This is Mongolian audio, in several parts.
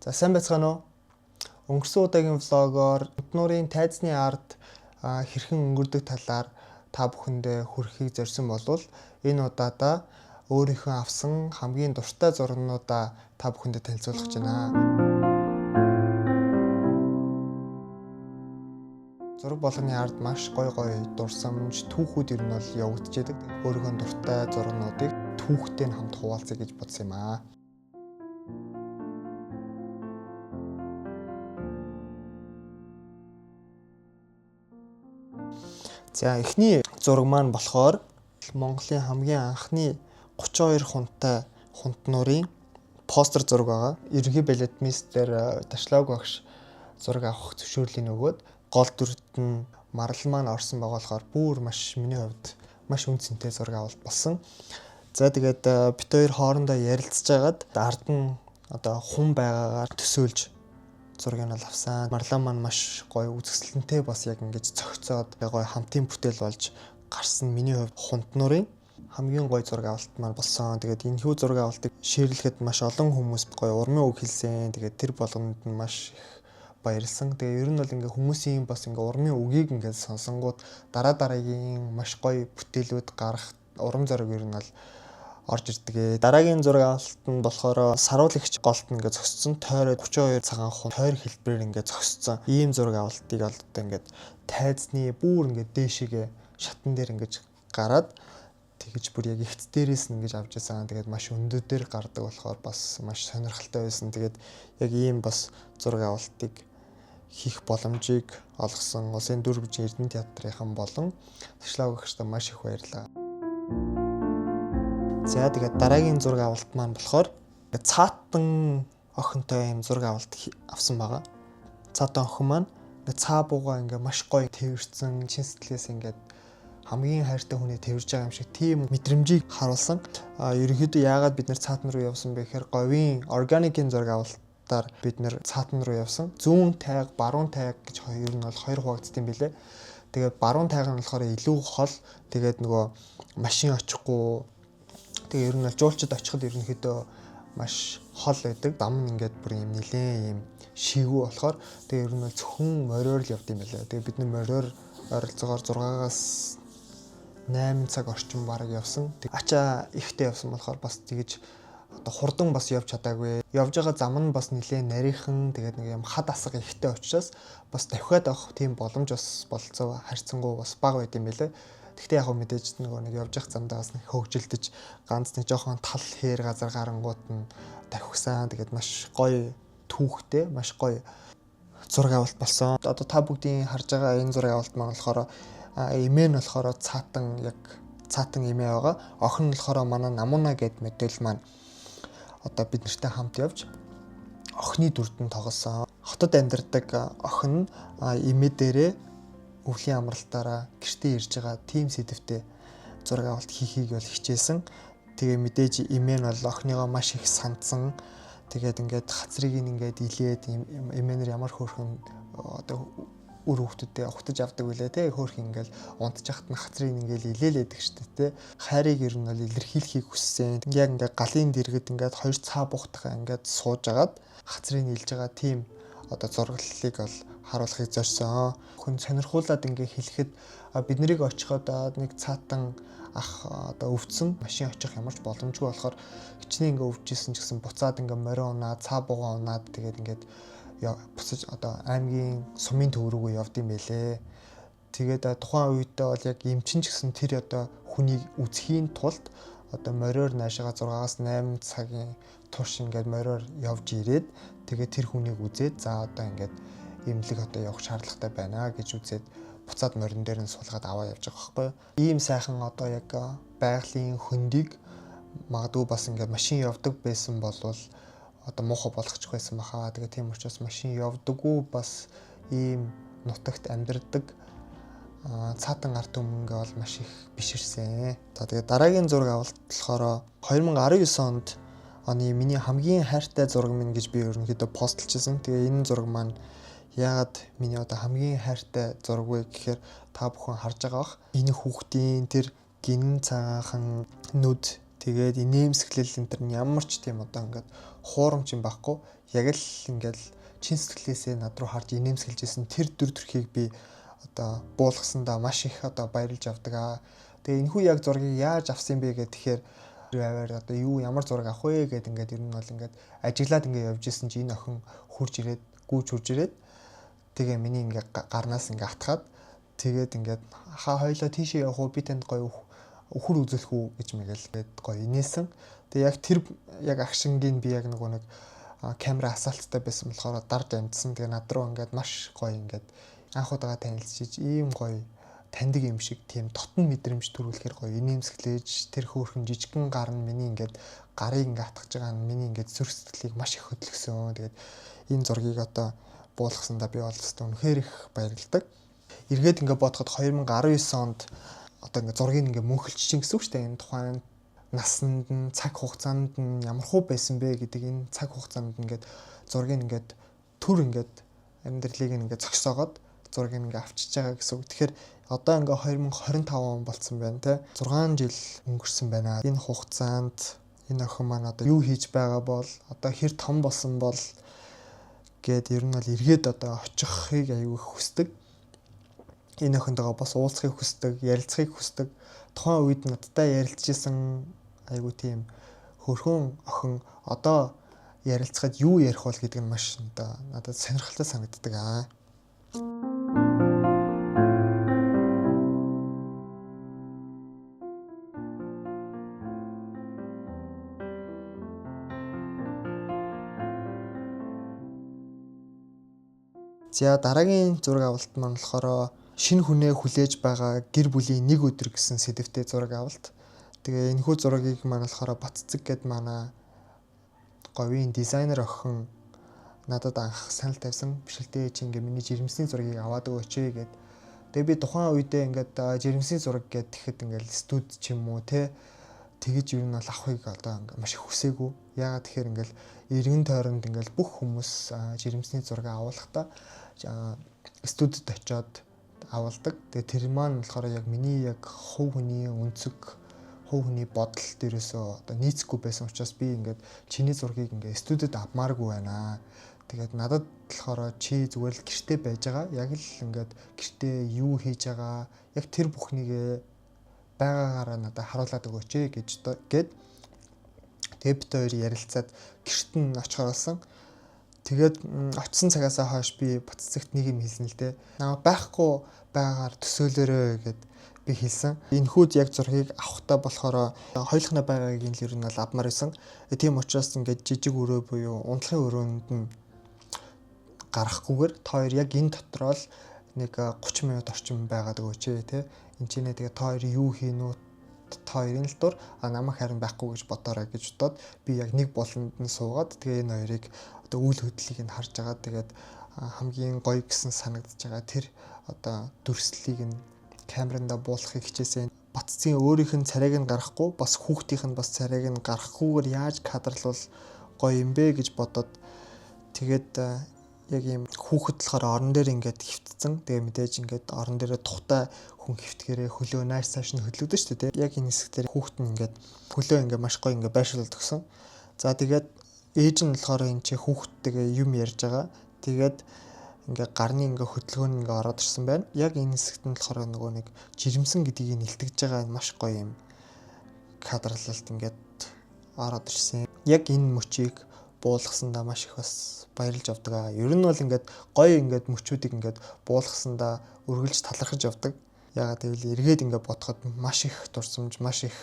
За сайн байцгаана уу? Өнгөрсөн удаагийн влогоор Нуурын тайзны ард хэрхэн өнгөрдөг талаар та бүхэндээ хүрэхийг зорьсон болвол энэ удаадаа өөрийнхөө авсан хамгийн дуртай зурагнуудаа та бүхэндээ танилцуулах гэж байна. Зураг болгоны ард маш гой дурсамж түүхүүд ер нь бол явагдчихэдэг. Өөрийнхөө дуртай зурагнуудыг түүхтэй хамт хуваалцъя гэж бодсон юм аа. За эхний зураг маань болохоор Монголын хамгийн анхны 32 хунттай хунт нуурын постэр зураг байгаа. Ерөнхий балетмейстер Ташлав багш зураг авах зөвшөөрлийг өгөөд гол дүрт нь марал маань орсон байгаа болохоор бүр маш миний хувьд маш үнцэнтэй зураг авалт болсон. За тэгээд бит хоёр хоорондоо ярилцж байгаад ард нь одоо хүн байгаагаар төсөөлж зургийг нь авсан. Марлаа маань маш гоё үзэсгэлэнтэй бас яг ингэж цогцоод гоё хамтын бүтээл болж гарсан миний хувьд хунт нуурын хамгийн гоё зураг авалт маань болсон. Тэгээд энэ хүү зураг авалтыг шеэрлэхэд маш олон хүмүүст гоё урмын үг хэлсэн. Тэгээд тэр болгонд нь маш их баярлсан. Тэгээ ер нь бол ингээ хүмүүсийн бас ингээ урмын үгийг ингээ сонсонгууд дараагийн маш гоё бүтээлүүд гарах урам зориг ер нь бол орж ирдэг. Дараагийн зураг авалт нь болохоор саруулагч голд ингээ зогссон тойроо 32 цагаан хүн тойр хэлбэрээр ингээ зогссон. Ийм зураг авалтыг бол одоо ингээ тайзны бүр ингээ дээшээгээ шатан дээр ингээ гараад тэгэж бүр яг ихц дээрээс нь ингэж авч байсан. Тэгээд маш өндөөдөр гардаг болохоор бас маш сонирхолтой байсан. Тэгээд яг ийм бас зураг авалтыг хийх боломжийг олгосон Улсын дүр бүжиг Эрдэнэ театрынхан болон Ташлав багштай маш их баярлалаа. За тэгээд дараагийн зураг авалт маань болохоор цаатан охинтой юм зураг авалт авсан байгаа. Цаатан охин маань цаа буугаа ингээ маш гоё тэрвэрсэн чин сэтгэлээс ингээ хамгийн хайртай хүнээ тэрвэрж байгаа юм шиг тийм мэдрэмжийг харуулсан. Ерөнхийдөө яагаад бид нэр цаатан руу явсан бэ гэхээр говийн органикийн зураг авалтаар бид нэр цаатан руу явсан. Зүүн тайга, баруун тайга гэж ер нь бол хоёр хуваагдсан юм билэ. Тэгээд баруун тайга нь болохоор илүү хол. Тэгээд нөгөө машин очихгүй. Тэгээ ер нь бол жуулчд очиход ерөнхийдөө маш хол байдаг. Дам нь ингээд бүр юм нилээн юм шивүү болохоор тэгээ ер нь бол зөвхөн мориор л явд юм байлаа. Тэгээ бид нар мориор ойролцоогоор 6-аас 8 цаг орчим бараг явсан. Ачаа ихтэй явсан болохоор бас тэгэж одоо хурдан бас явж чадаагүй. Явж байгаа зам нь бас нилээн нарийнхан тэгээд нэг юм хад асга ихтэй учраас бас давхиад авах тийм боломж бас болцоо харьцангуй бас бага байд юм байлаа. Гэхдээ яг мэдээж нэг явж явах замдаа бас нэг хөвгөлдөж ганц нэг жоохон тал хээр газар гарангууд нь давхсан. Тэгээд маш гоё түүхтэй, маш гоё зураг авалт болсон. Одоо та бүгдийн харж байгаа энэ зураг авалт маань болохоор эмээ нь болохоор цаатан эмээ байгаа. Охин нь болохоор манай Намуна гэд модель маань одоо бид нартай хамт явж охины дүрдэн тоглосон. Хотод амьдардаг охин эмээ дээрээ өвлийн амралтаараа гэртээ ирж байгаа тийм сэдвтэй зураг авалт хийхийг бол хичээсэн. Тэгээ мэдээж эмээ нь бол охиныгоо маш их сандсан. Тэгээд ингээд хацрыг ингээд илээд эмээ нар ямар хөөрхөн одоо үр хөвгтөдөө ухтаж авдаг үлээ те хөөрхөн ингээд унтчихт нь хацрыг ингээд илээлээдэг штэ те хайрыг ер нь бол илэрхийлэхийг хүссэн. Яг ингээд галын дэргэд ингээд хоёр цаа буухтахаа ингээд сууж агаад хацрыг илж байгаа тийм одоо зураглалыг бол харуулахыг зорьсон. Хүн сонирхуулаад ингээ хэлэхэд бид нарыг очиход нэг цаатан ах одоо өвдсөн машин очих ямар ч боломжгүй болохоор хичнээн ингээ өвчжсэн ч гэсэн буцаад ингээ морио унаад цаа буугаа унаад тэгээд ингээд буцаж одоо аймгийн сумын төв рүүгээ явд юм байлээ. Тэгээд тухайн үедээ бол яг эмчин ч гэсэн тэр одоо хүнийг үзхийн тулд одоо мориор наашаага 6-аас 8 цагийн турш ингээд мориор явж ирээд тэгээд тэр хүнийг үзээд за одоо ингээд имлэг одоо явах шаардлагатай байна гэж үзээд буцаад морин дээр нь суулгаад аваа явж байгаа байхгүй. Ийм сайхан одоо яг байгалийн хөндийг магадгүй бас ингээд машин явдаг байсан болвол одоо муухай болгочих байсан баха. Тэгээ тийм учраас машин явдаггүй бас ийм нутагт амьдардаг цаатан ард түмэнгээ бол маш их биширсэн. За тэгээ дараагийн зураг авалт болохоор 2019 оны миний хамгийн хайртай зураг минь гэж би ерөнхийдөө постлчихсан. Тэгээ энэ зураг маань яагаад миний одоо хамгийн хайртай зураг вэ гэхээр та бүхэн харж байгаа бах. Энэ хүүхдийн тэр гинэн цагаахан нүд тэгээд инээмсэглэл энэ төр ямар ч тийм одоо ингээд хуурамч юм байхгүй. Яг л ингээл чин сэтгэлээсээ над руу харж инээмсэглэжсэн тэр дүр төрхийг би одоо буулгасандаа маш их одоо баярлж авдаг аа. Тэгээ энэхүү яг зургийг яаж авсан бэ гэхээр аваар одоо юу ямар зураг авах вэ гэдэг ингээд ер нь бол ингээд ажиглаад ингээд явж исэн чи энэ охин хурж ирээд гүүж хурж ирээд тэгээ миний ингээд гарнаас ингээд атгаад тэгээд ингээд хоёлоо тийшээ явах уу би танд гоё өхөр үзүүлэх үү гэж мэгэл гээд гоё инээсэн. Тэгээ яг тэр яг акшингийн би яг нэг камера асаалттай байсан болохоор дарж амжсан. Тэгээ над руу ингээд маш гоё ингээд анх удаага танилцж ийм гоё таньдаг юм шиг тийм дотн мэдрэмж төрүүлэхээр гоё инээмсэглэж тэр хөөрхөн жижигхэн гар нь миний ингээд гарыг ингээд атгаж байгаа нь миний ингээд зүрх сэтгэлийг маш их хөдөлгсөн. Тэгээд энэ зургийг одоо буулгасандаа би бол үнэхээр их баярладаг. Эргээд ингээд бодоход 2019 онд одоо ингээд зургийг ингээд мөнхөлчихсэн гэсэн үг шүү дээ. Энэ тухайн насанд нь цаг хугацаанд нь ямархуу байсан бэ гэдэг энэ цаг хугацаанд ингээд зургийг ингээд төр ингээд амьдралыг ингээд зогсоогоод зургийг ингээд авчиж байгаа гэсэн үг. Тэгэхээр одоо ингээ 2025 он болцсон байна те 6 жил өнгөрсөн байна. Энэ хугацаанд энэ охин маань одоо юу хийж байгаа бол одоо хэр том болсон бол гэд ер нь бол эргээд одоо очихыг аягүй хүсдэг. Энэ охинтойгоо бас уулзахыг хүсдэг, ярилцахыг хүсдэг. Тухайн үед надтай ярилцжсэн аягүй тийм хөрхөн охин одоо ярилцахад юу ярих бол гэдэг нь маш одоо надад сонирхолтой санагддаг аа. За дараагийн зураг авалт маань болохоор шинэ хүнээ хүлээж байгаа гэр бүлийн нэг өдөр гэсэн сэдвтэй зураг авалт. Тэгээ энэхүү зургийг маань болохоор Батцэг гэд манай говийн дизайнер охин надад анх санал тавьсан. Бишгэлтэй чи ингээ миний жирэмсний зургийг аваад өгөөч гэд. Тэгээ би тухайн үедээ ингээд жирэмсний зураг гэхэд ингээл студ ч юм уу те тэгэж юу нь бол авахыг одоо ингээ маш их хүсээгүй. Яагаад тэгэхээр ингээл эргэн тойронд ингээл бүх хүмүүс жирэмсний зураг авуулахдаа студид очиод авалдаг. Тэгээ тэр маань болохоор яг миний яг хувь хүний өнцөг, хувь хүний бодол дээрээсөө одоо нийцэхгүй байсан учраас би ингээд чиний зургийг ингээд студид авмааргүй байна. Тэгээд надад болохоор чи зүгээр л гэртээ байж байгаа. Яг л ингээд гэртээ юу хийж байгаа, яг тэр бүхнийг байгаагаараа надад харуулад өгөөч гэж гээд тэгээд бид хоёр ярилцаад гэрт нь очихоорсон. Тэгээд очисон цагаасаа хойш би Батцэгт нэг юм хэлсэн л дээ. Намайг байхгүй байгаагаар төсөөлөөрэй гэд би хэлсэн. Энэхүүд яг зургийг авахтаа болохоор хоёулахна байгаагийн л ер нь бол авмаар байсан. Тийм учраас ингээд жижиг өрөө буюу унтлахын өрөөнд нь гарахгүйгээр та хоёр яг энэ дотроо л нэг 30 минут орчим байгаад өгөөч те. Энд чинь тэгээд та хоёр юу хийнү та хоёрын л дур намайг харин байхгүй гэж бодоорой гэж бодоод би яг нэг болонд нь суугаад тэгээ энэ хоёрыг одоо үйл хөдлөлийг нь харж байгаа. Тэгээд хамгийн гоё гэсэн санагдаж байгаа тэр одоо дүрслэлийг нь камеранда буулгахыг хичээсэн. Батцгийн өөрийнх нь царайг нь гаргахгүй бас хүүхдийнх нь бас царайг нь гаргахгүйгээр яаж кадрлал гоё юм бэ гэж бодоод тэгээд яг ийм хүүхэд болохоор орон дээр ингээд хөвтцэн. Тэгээ мэдээж ингээд орон дээрээ тухтай хүн хөвтгэрээ хөлөө нааш цааш нь хөдлөгдөн шүү дээ. Яг энэ хэсгээр хүүхэд нь ингээд хөлөө ингээд маш гоё ингээд байршуулж өгсөн. За тэгээд ээж нь болохоор энэ чи хүүхдтэйгээ юм ярьж байгаа. Тэгээд ингээ гарны ингээ хөдөлгөөн ингээ ороод ирсэн байна. Яг энэ хэсэгт нь болохоор нөгөө нэг жирэмсэн гэдгийг нэлтгэж байгаа маш гоё юм кадрлалт ингээд ороод ирсэн. Яг энэ мөчийг буулгасандаа маш их бас баярлж авдаг. Ер нь бол ингээд гоё ингээд мөчүүдийг ингээд буулгасандаа өргөлж талархаж явдаг. Ягаад гэвэл эргээд ингээд бодоход маш их дурсамж, маш их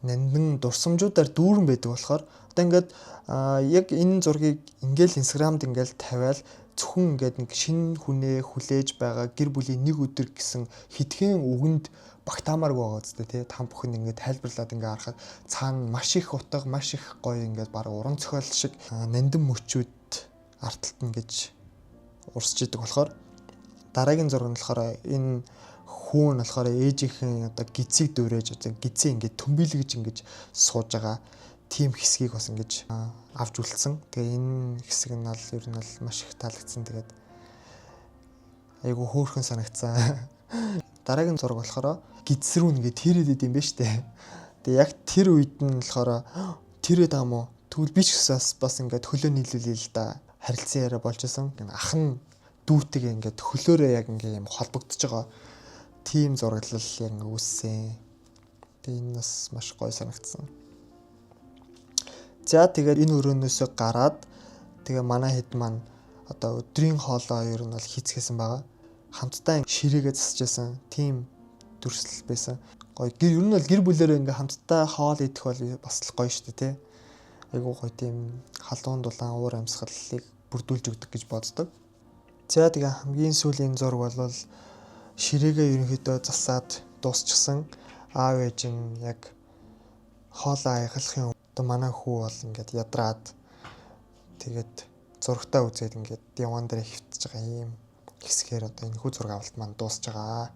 нандин дурсамжуудаар дүүрэн байдаг болохоор одоо ингээд яг энэ зургийг ингээл инстаграмд ингээл тавиал зөвхөн ингээд нэг шинэ хүнээ хүлээж байгаа гэр бүлийн нэг өдөр гэсэн хитгэн үгэнд багтаамааргүй байгаа үстэй тий там бүхэн ингээд тайлбарлаад ингээд харахад цаана маш их утга маш их гоё ингээд баг уран зохиол шиг нандин мөчүүд арталтна гэж урсж идэг болохоор дараагийн зураг нь болохоор энэ хүүн болохоор ээжийнхэн одоо гизийг дөөрэж одоо гизээ ингээд төмбөлгөж ингээд сууж байгаа тийм хэсгийг бас ингэж авч үлдсэн. Тэгээ энэ хэсэг нь бол ер нь бол маш их таалагдсан. Тэгээд айгу хөөрхөн санагцсан. Дараагийн зураг болохоор гидс рүү ингээд тэрэдэд юм ба штэ. Тэгээ яг тэр үед нь болохоор тэрэд байгаа мó Тэгвэл би ч бас ингээд хөлөө нийлүүлээ л да. Харилцан яриа болж исэн. Ах нь дүүтэйгээ ингээд хөлөөрөө яг ингээд юм холбогдож байгаа тийм зураглал яг үүссэн. Тэгээ энэ бас маш гоё санагдсан. За тэгээд энэ өрөөнөөсөө гараад тэгээ манай хэд маань одоо өдрийн хоолоо ер нь бол хийцгээсэн байгаа. Хамтдаа ширээгээ засчихсан. Тийм дүрслэл байсан. Гоё. Ер нь бол гэр бүлээрээ ингээм хамтдаа хоол идэх бол бас л гоё шүү дээ, тий. Айгуу гоё тийм халуун дулаан уур амьсгалыг бүрдүүлж өгдөг гэж боддог. За тэгээ хамгийн сүүлийн зураг бол ширээгээ ерөнхийдөө засаад дуусчихсан. Аав ээж нь яг хоолоо аялахын одоо манай хүү бол ингээд ядраад тэгээд зурагтаа үзээд ингээд диван дээр хөвтөж байгаа юм хэсгээр одоо энэ хүү зураг авалт маань дуусж байгаа.